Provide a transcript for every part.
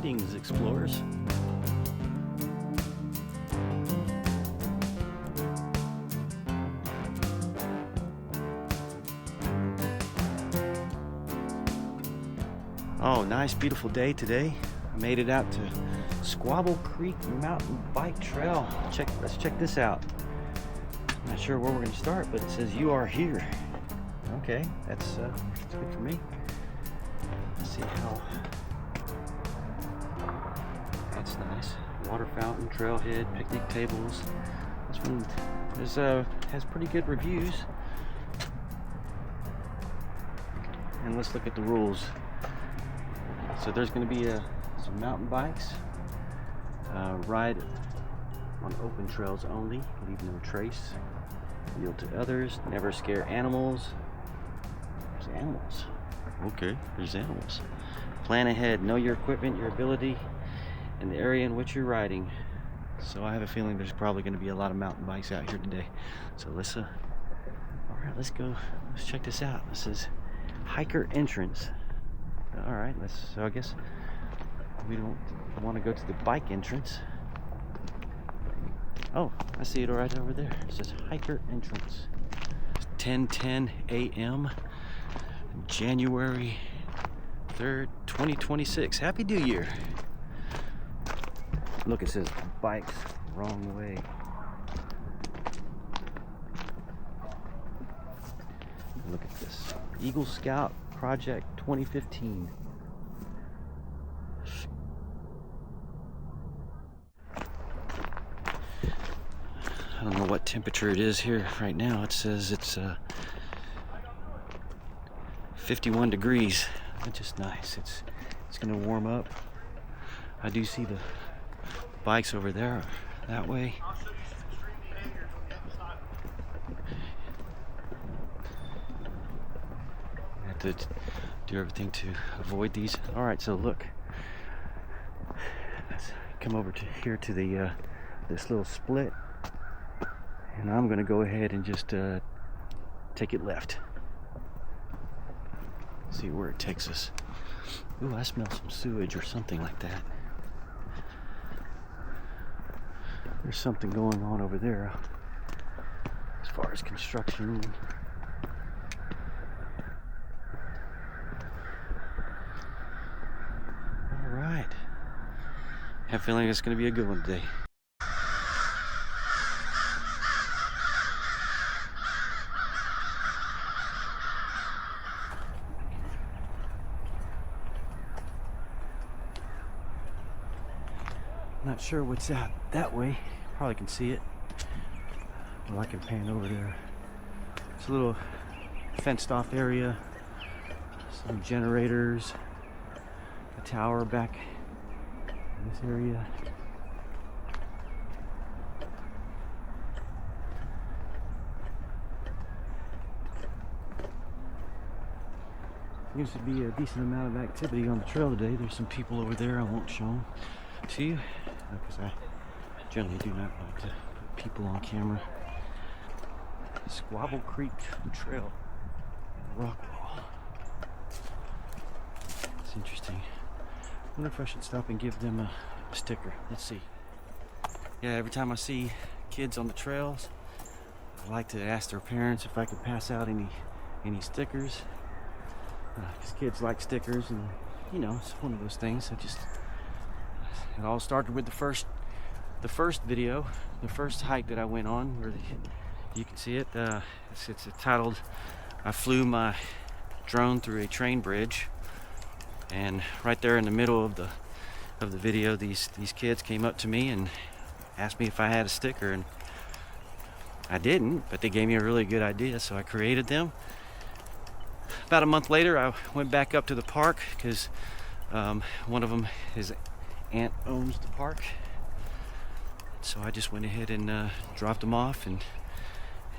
Greetings, explorers. Oh, nice, beautiful day today. I made it out to Squabble Creek Mountain Bike Trail. Let's check this out. I'm not sure where we're going to start, but it says you are here. Okay, that's good for me. Let's see how. That's nice. Water fountain, trailhead, picnic tables. This one has pretty good reviews. And let's look at the rules. So there's going to be some mountain bikes. Ride on open trails only. Leave no trace. Yield to others. Never scare animals. There's animals. Okay, there's animals. Plan ahead. Know your equipment, your ability, and the area in which you're riding. So I have a feeling there's probably going to be a lot of mountain bikes out here today. So let's all right, let's go. Let's check this out. This is hiker entrance. All right, so I guess we don't want to go to the bike entrance. Oh, I see it right over there. It says hiker entrance. 10:10 a.m. January 3rd, 2026. Happy New Year. Look, it says bikes wrong way. Look at this. Eagle Scout Project 2015. I don't know what temperature it is here right now. It says it's 51 degrees. That's just nice. It's gonna warm up. I do see the bikes over there that way. I have to do everything to avoid these. All right, so look. Let's come over to here to the this little split, and I'm gonna go ahead and just take it left. See where it takes us. Ooh, I smell some sewage or something like that. There's something going on over there as far as construction. All right. I have a feeling it's going to be a good one today. Not sure what's out that way. Probably can see it. Well, I can pan over there. It's a little fenced off area. Some generators. A tower back in this area. Seems to be a decent amount of activity on the trail today. There's some people over there. I won't show them to you because I generally do not like to put people on camera. Squabble Creek Trail, Rockwall. It's interesting. I wonder if I should stop and give them a sticker. Let's see. Yeah, every time I see kids on the trails, I like to ask their parents if I could pass out any stickers. Because kids like stickers, and you know, it's one of those things. It all started with the first video, the first hike that I went on, where you can see it. It's titled "I Flew My Drone Through a Train Bridge," and right there in the middle of the video, these kids came up to me and asked me if I had a sticker, and I didn't, but they gave me a really good idea, so I created them. About a month later, I went back up to the park because one of them, his aunt owns the park, so I just went ahead and dropped them off and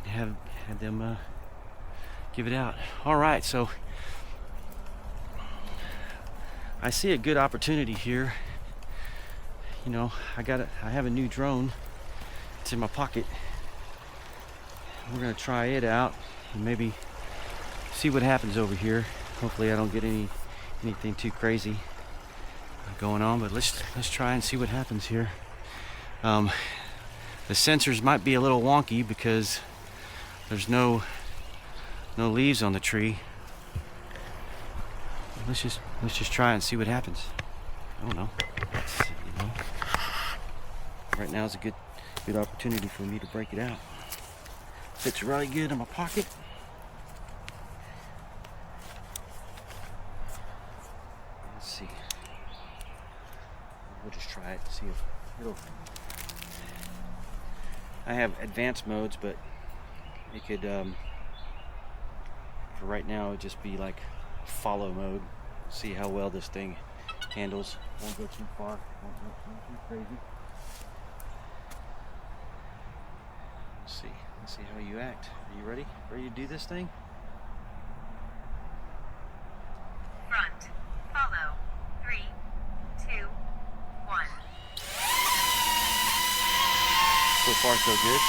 had them give it out. All right, so I see a good opportunity here. You know, I have a new drone. It's in my pocket. We're gonna try it out and maybe see what happens over here. Hopefully I don't get anything too crazy, going on, but let's try and see what happens here. The sensors might be a little wonky because there's no leaves on the tree. Let's just try and see what happens. I don't know. Right now is a good opportunity for me to break it out. Fits really good in my pocket. Let's see. We'll just try it, see if it'll. I have advanced modes, but it could, for right now, it'd just be like follow mode. See how well this thing handles. Won't go too far. Won't go too crazy. Let's see how you act. Are you ready? Ready to do this thing? Front. Follow. 3, 2, 1. So far, so good.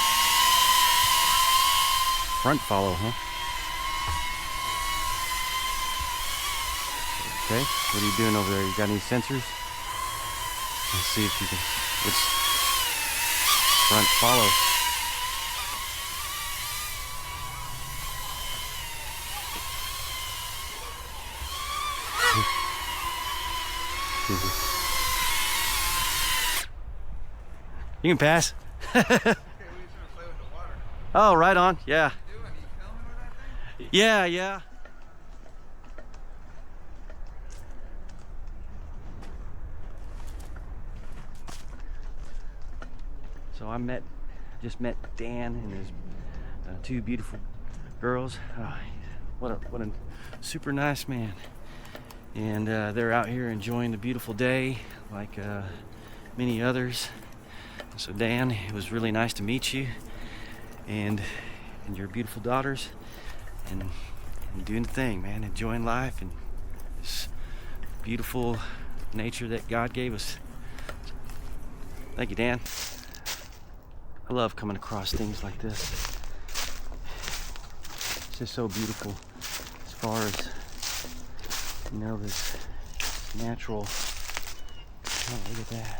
Front follow, huh? Okay. What are you doing over there? You got any sensors? Let's see if you can. It's front follow. You can pass. Okay, we just want to play with the water. Oh, right on. Yeah. What are you doing? Are you filming with that thing? Yeah. So I just met Dan and his two beautiful girls. What a super nice man. And they're out here enjoying the beautiful day like many others. So Dan, it was really nice to meet you and your beautiful daughters and doing the thing, man, enjoying life and this beautiful nature that God gave us. Thank you, Dan. I love coming across things like this. It's just so beautiful as far as, you know, this natural. Oh, look at that.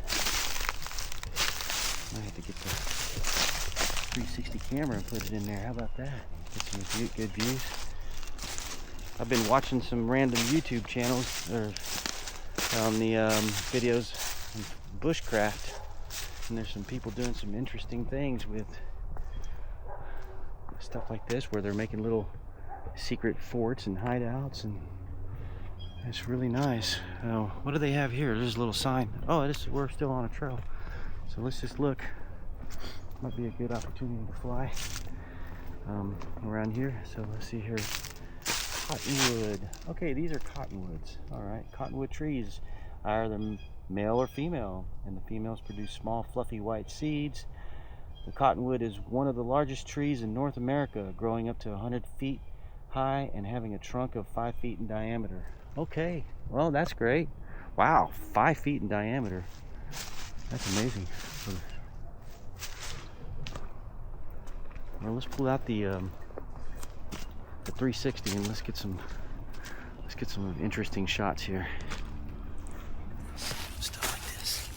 I have to get the 360 camera and put it in there. How about that? Get some good views. I've been watching some random YouTube channels on the videos of bushcraft, and there's some people doing some interesting things with stuff like this, where they're making little secret forts and hideouts, and it's really nice. What do they have here? There's a little sign. Oh, we're still on a trail. So let's just look. Might be a good opportunity to fly around here. So let's see here. Cottonwood. Okay, these are cottonwoods. All right, cottonwood trees are the male or female, and the females produce small, fluffy white seeds. The cottonwood is one of the largest trees in North America, growing up to 100 feet high and having a trunk of 5 feet in diameter. Okay, well, that's great. Wow, 5 feet in diameter. That's amazing. Well, let's pull out the 360 and let's get some interesting shots here. Stuff like this.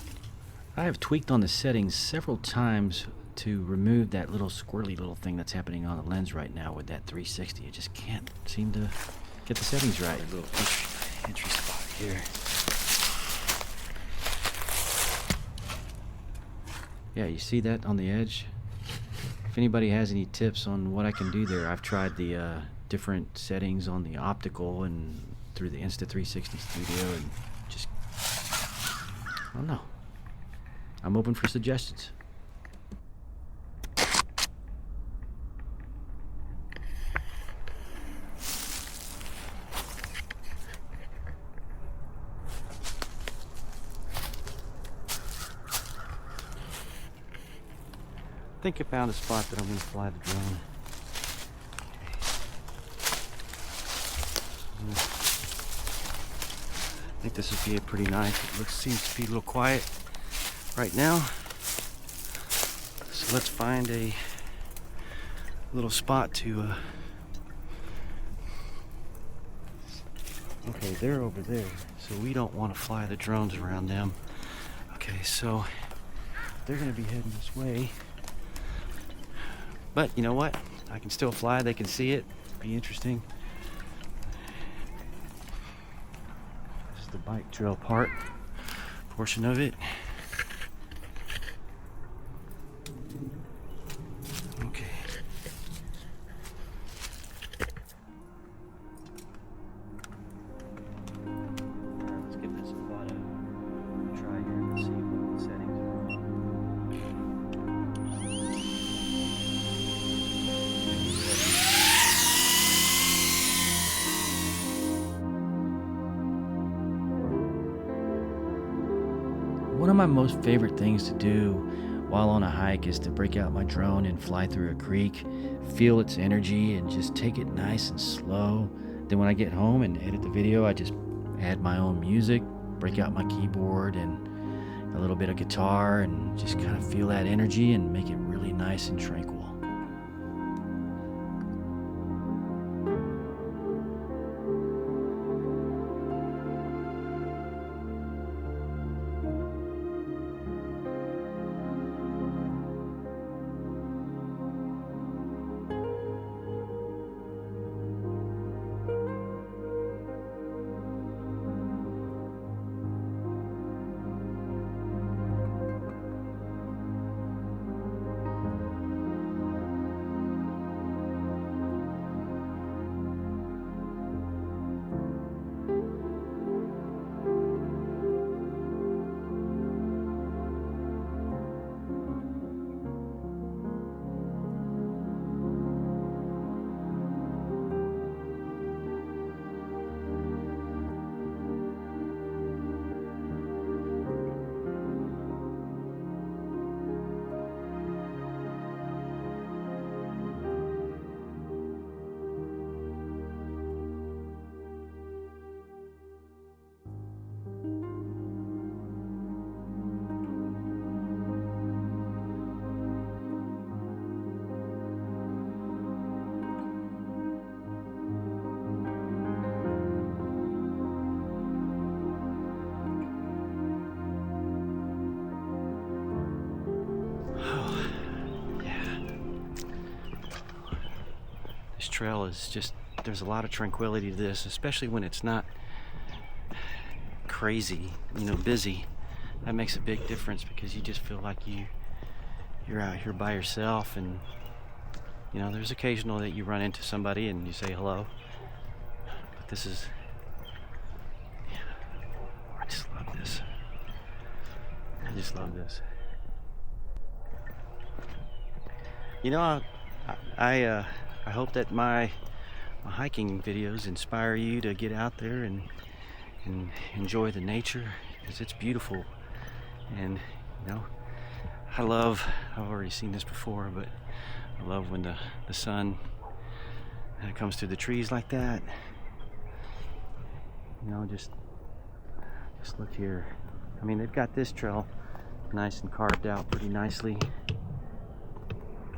I have tweaked on the settings several times to remove that little squirrely little thing that's happening on the lens right now with that 360. I just can't seem to get the settings right. A little entry spot here. Yeah, you see that on the edge? If anybody has any tips on what I can do there, I've tried the different settings on the optical and through the Insta360 Studio, and just, I don't know. I'm open for suggestions. I think I found a spot that I'm going to fly the drone. I think this would be pretty nice. It seems to be a little quiet right now. So let's find a little spot to okay, they're over there. So we don't want to fly the drones around them. Okay, so they're going to be heading this way. But you know what? I can still fly. They can see it. Be interesting. This is the bike trail portion of it. Okay. Alright, let's give this a quad a try here and see what the settings are. One of my most favorite things to do while on a hike is to break out my drone and fly through a creek, feel its energy, and just take it nice and slow. Then when I get home and edit the video, I just add my own music, break out my keyboard and a little bit of guitar, and just kind of feel that energy and make it really nice and tranquil. This trail is just, there's a lot of tranquility to this, especially when it's not crazy, busy. That makes a big difference because you just feel like you're out here by yourself, and there's occasional that you run into somebody and you say hello. But this is, I just love this. I just love this. I hope that my hiking videos inspire you to get out there and enjoy the nature, because it's beautiful. And I've already seen this before, but I love when the sun comes through the trees like that. Just look here. I mean, they've got this trail nice and carved out pretty nicely,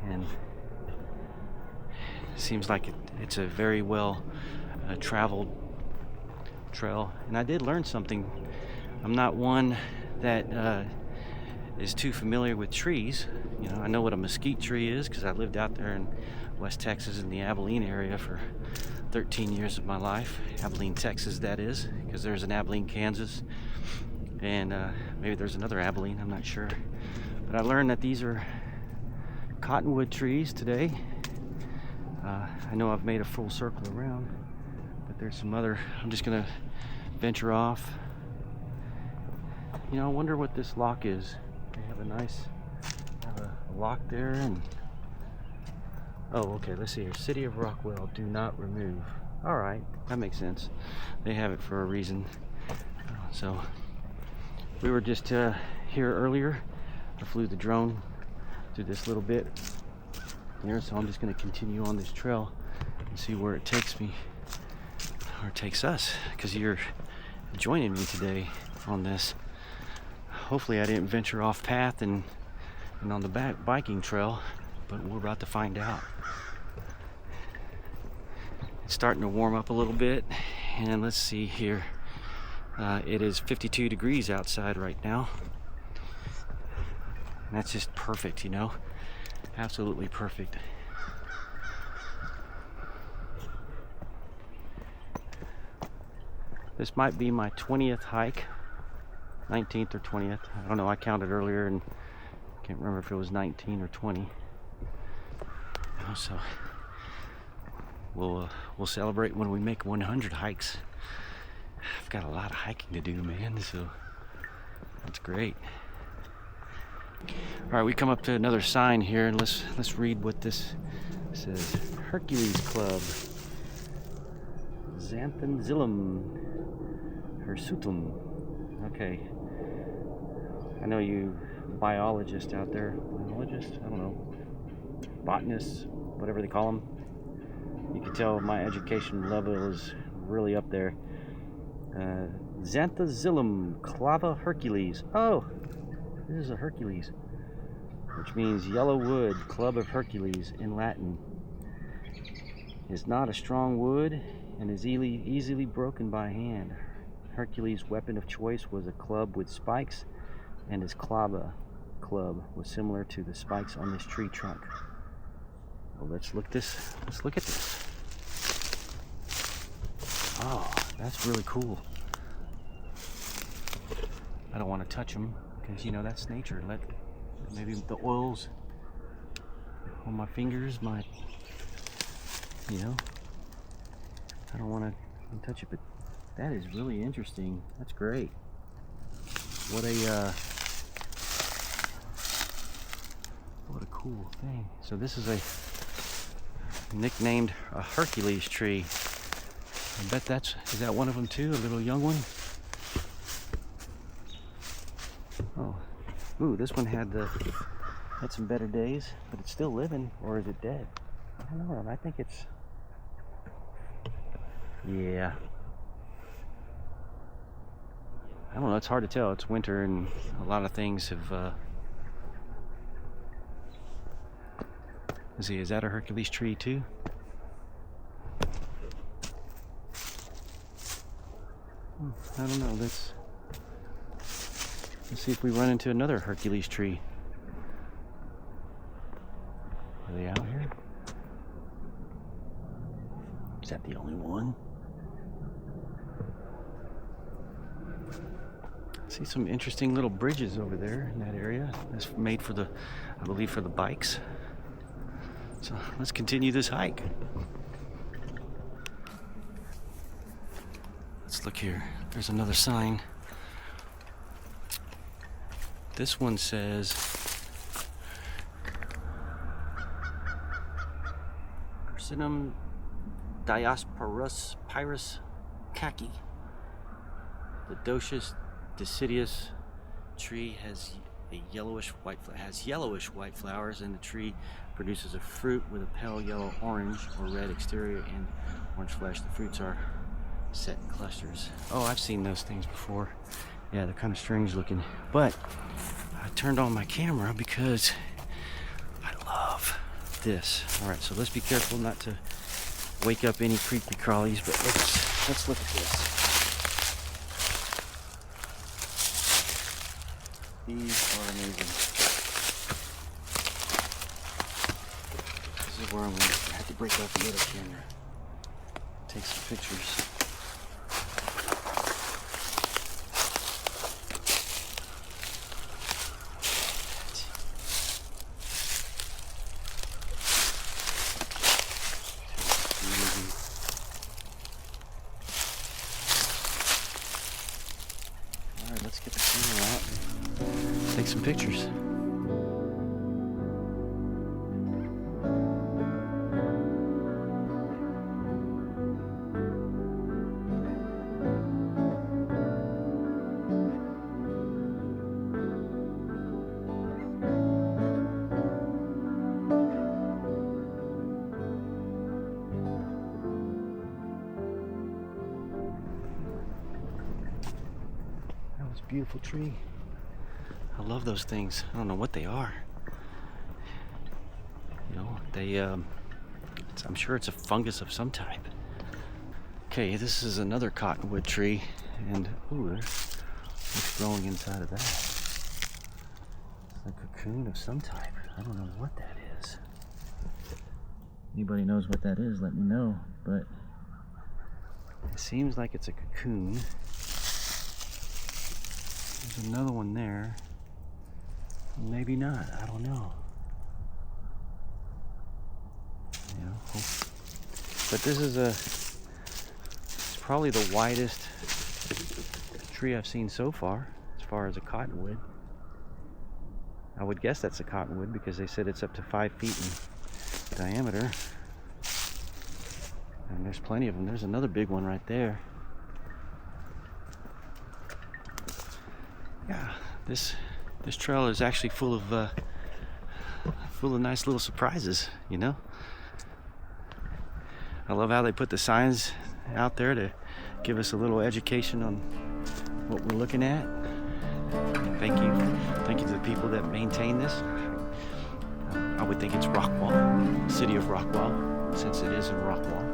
and it seems like it's a very well traveled trail. And I did learn something. I'm not one that is too familiar with trees. I know what a mesquite tree is because I lived out there in West Texas in the Abilene area for 13 years of my life. Abilene, Texas, that is, because there's an Abilene, Kansas, and maybe there's another Abilene, I'm not sure. But I learned that these are cottonwood trees today. I know I've made a full circle around, but there's some other. I'm just gonna venture off. I wonder what this lock is. They have a lock there, and oh, okay, let's see here. City of Rockwall, do not remove. All right, that makes sense. They have it for a reason. So we were just here earlier. I flew the drone through this little bit here, so I'm just going to continue on this trail and see where it takes me, or takes us, because you're joining me today on this. Hopefully I didn't venture off path and on the biking trail, but we're about to find out. It's starting to warm up a little bit, and let's see here. It is 52 degrees outside right now. And that's just perfect, you know? Absolutely perfect. This might be my 20th hike. 19th or 20th. I don't know, I counted earlier and can't remember if it was 19 or 20. So we'll celebrate when we make 100 hikes. I've got a lot of hiking to do, man, so that's great. All right, we come up to another sign here, and let's read what this says. Hercules Club, Xanthenzillum hirsutum. Okay, I know you biologists out there, biologists, I don't know, botanists, whatever they call them. You can tell my education level is really up there. Xanthenzillum clava Hercules. Oh, this is a Hercules, which means yellow wood, club of Hercules in Latin. Is not a strong wood and is easily broken by hand. Hercules' weapon of choice was a club with spikes, and his clava club was similar to the spikes on this tree trunk. Well, let's look at this. Oh, that's really cool. I don't want to touch them because, you know, that's nature. Maybe the oils on my fingers might, you know, I don't want to touch it, but that is really interesting. That's great. What a cool thing. So this is nicknamed a Hercules tree. I bet is that one of them too? A little young one? Oh, ooh, this one had some better days, but it's still living, or is it dead? I don't know. I think it's, yeah. I don't know. It's hard to tell. It's winter, and a lot of things have. Let's see. Is that a Hercules tree too? I don't know. Let's see if we run into another Hercules tree. Are they out here? Is that the only one? I see some interesting little bridges over there in that area. That's made for I believe for the bikes. So let's continue this hike. Let's look here. There's another sign. This one says Ursinum diosporus pyrus khaki. The docious deciduous tree has yellowish white flowers, and the tree produces a fruit with a pale yellow, orange, or red exterior and orange flesh. The fruits are set in clusters. Oh, I've seen those things before. Yeah, they're kind of strange looking, but I turned on my camera because I love this. All right, so let's be careful not to wake up any creepy crawlies, but let's look at this. These are amazing. This is where I have to break out the other camera. Take some pictures. Alright, let's get the camera out. Take some pictures. That was a beautiful tree. I love those things. I don't know what they are. You know, I'm sure it's a fungus of some type. Okay, this is another cottonwood tree, and ooh, there's what's growing inside of that. It's a cocoon of some type. I don't know what that is. Anybody knows what that is, let me know. But it seems like it's a cocoon. There's another one there. Maybe not, I don't know. Yeah, but this is it's probably the widest tree I've seen so far as a cottonwood. I would guess that's a cottonwood because they said it's up to 5 feet in diameter. And there's plenty of them. There's another big one right there. Yeah, this trail is actually full of nice little surprises, you know. I love how they put the signs out there to give us a little education on what we're looking at. And thank you to the people that maintain this. I would think it's Rockwall, the city of Rockwall, since it is in Rockwall.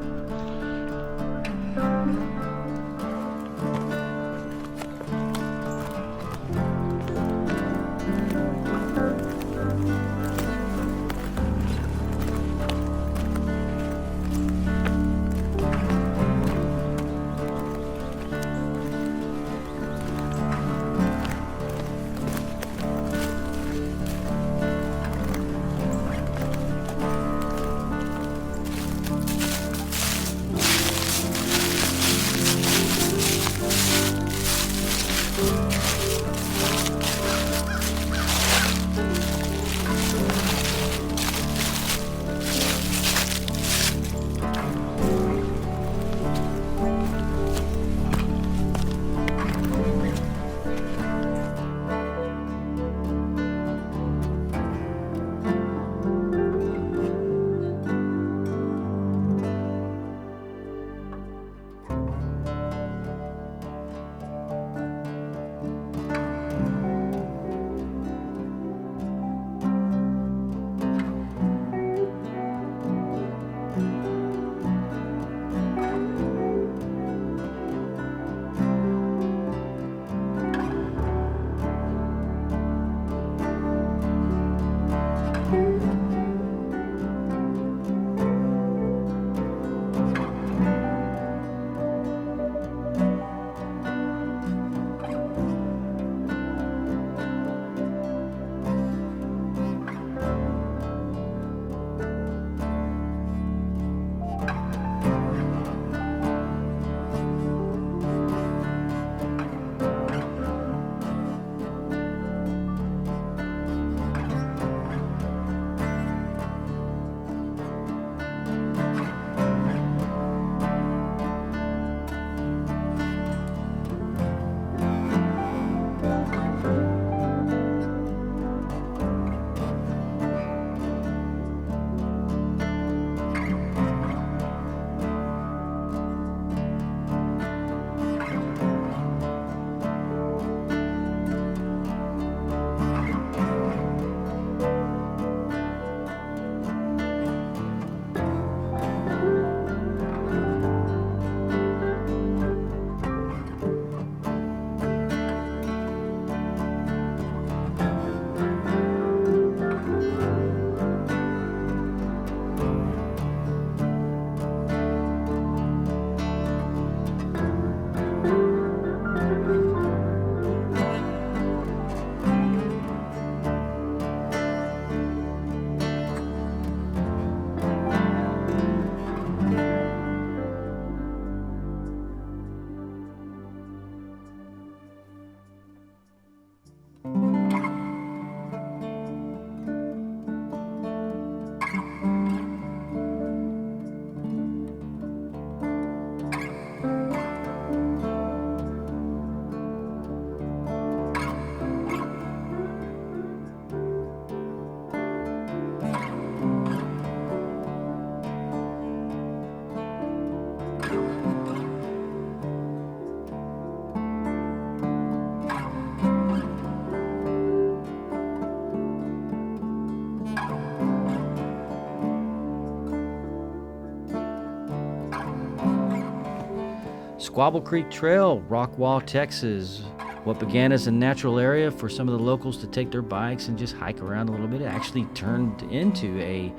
Squabble Creek Trail, Rockwall, Texas. What began as a natural area for some of the locals to take their bikes and just hike around a little bit, it actually turned into a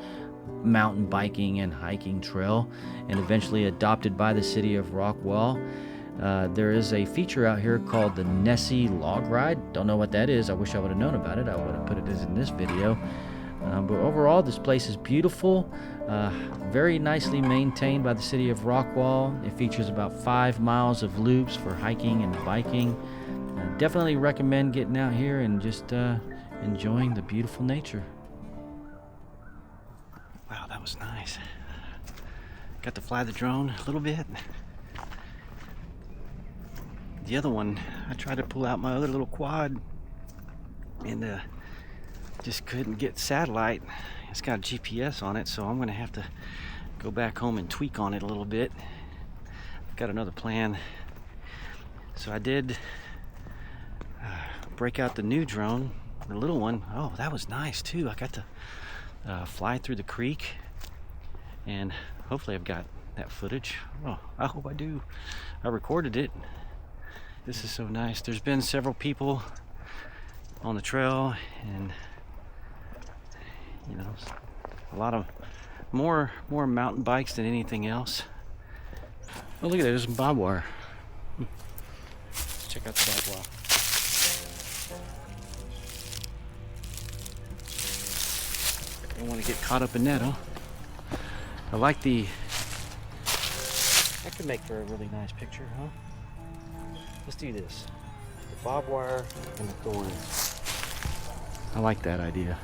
mountain biking and hiking trail, and eventually adopted by the city of Rockwall. There is a feature out here called the Nessie Log Ride. Don't know what that is. I wish I would have known about it. I would have put it in this video. But overall, this place is beautiful, very nicely maintained by the city of Rockwall. It features about 5 miles of loops for hiking and biking. Definitely recommend getting out here and just enjoying the beautiful nature. Wow, that was nice. Got to fly the drone a little bit. The other one, I tried to pull out my other little quad and just couldn't get satellite. It's got GPS on it, so I'm gonna have to go back home and tweak on it a little bit. I've got another plan. So I did break out the new drone, the little one. Oh, that was nice too. I got to fly through the creek, and hopefully I've got that footage. Oh, I hope I do. I recorded it. This is so nice. There's been several people on the trail, and you know, a lot of more mountain bikes than anything else. Oh, look at that, there's some barbed wire. Let's check out the barbed wire. I don't want to get caught up in that, huh? I like the... That could make for a really nice picture, huh? Let's do this. The barbed wire and the thorns. I like that idea.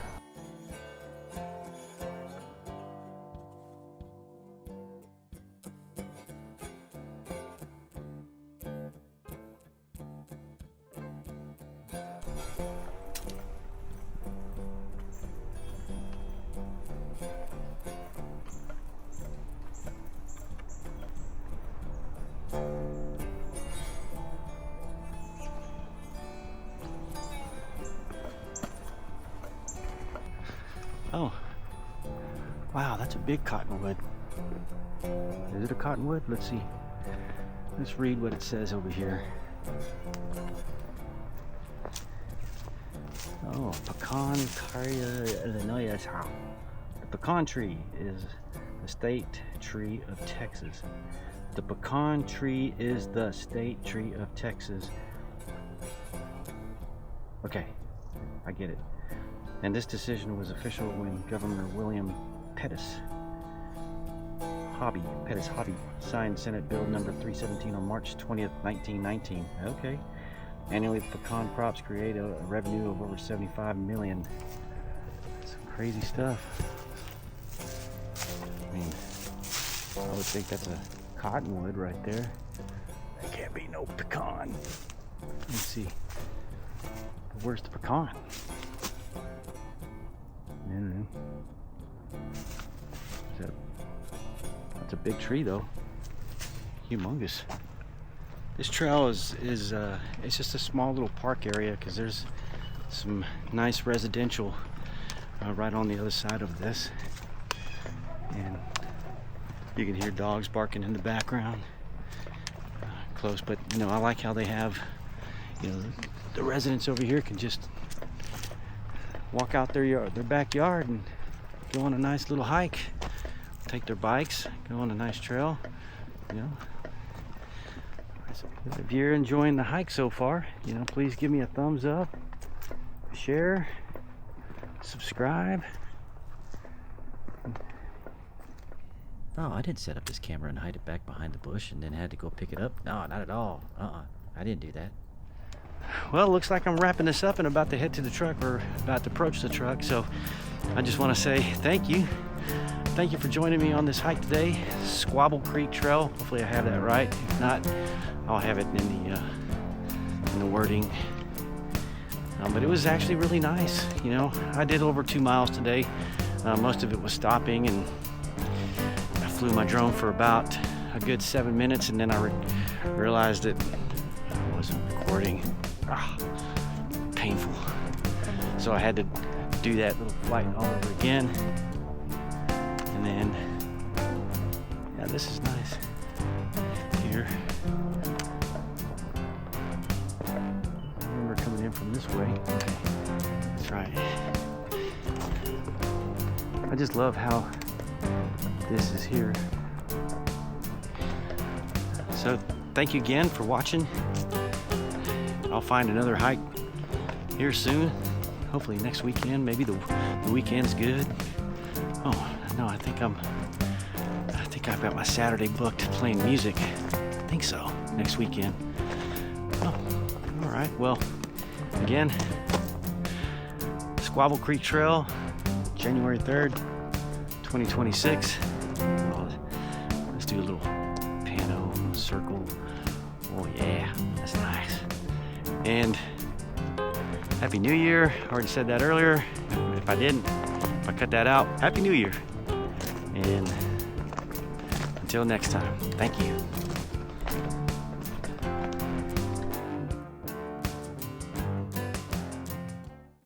Oh, wow, that's a big cottonwood. Is it a cottonwood? Let's see. Let's read what it says over here. Oh, pecan caria Illinois. The pecan tree is the state tree of Texas. The pecan tree is the state tree of Texas. Okay, I get it. And this decision was official when Governor William Pettis Hobby signed Senate Bill number 317 on March 20th, 1919. Okay. Annually, pecan crops create a revenue of over 75 million. Some crazy stuff. I mean, I would think that's a cottonwood right there. That can't be no pecan. Let's see. Where's the pecan? That's a big tree though. Humongous. This trail is it's just a small little park area because there's some nice residential right on the other side of this, and you can hear dogs barking in the background close. But you know, I like how they have, you know, the residents over here can just walk out their backyard and go on a nice little hike, take their bikes, go on a nice trail, you know. If you're enjoying the hike so far, you know, please give me a thumbs up, share, subscribe. Oh, I didn't set up this camera and hide it back behind the bush and then had to go pick it up. No, not at all. I didn't do that. Well, looks like I'm wrapping this up and about to head to the truck, or about to approach the truck. So I just want to say thank you. Thank you for joining me on this hike today, Squabble Creek Trail. Hopefully I have that right. If not, I'll have it in the wording. But it was actually really nice. You know, I did over 2 miles today. Most of it was stopping, and I flew my drone for about a good 7 minutes, and then I realized that I wasn't recording. Painful. So I had to do that little flight all over again. And then, yeah, this is nice. here. I remember coming in from this way. Okay, that's right. I just love how this is here. So thank you again for watching. I'll find another hike here soon. Hopefully next weekend. Maybe the weekend's good. Oh no, I think I've got my Saturday booked playing music. I think so. Next weekend. Oh, all right. Well, again, Squabble Creek Trail, January 3rd, 2026. Oh, let's do a little piano circle. Oh yeah, that's nice. And Happy New Year. I already said that earlier. If I didn't, if I cut that out, Happy New Year. And until next time, thank you.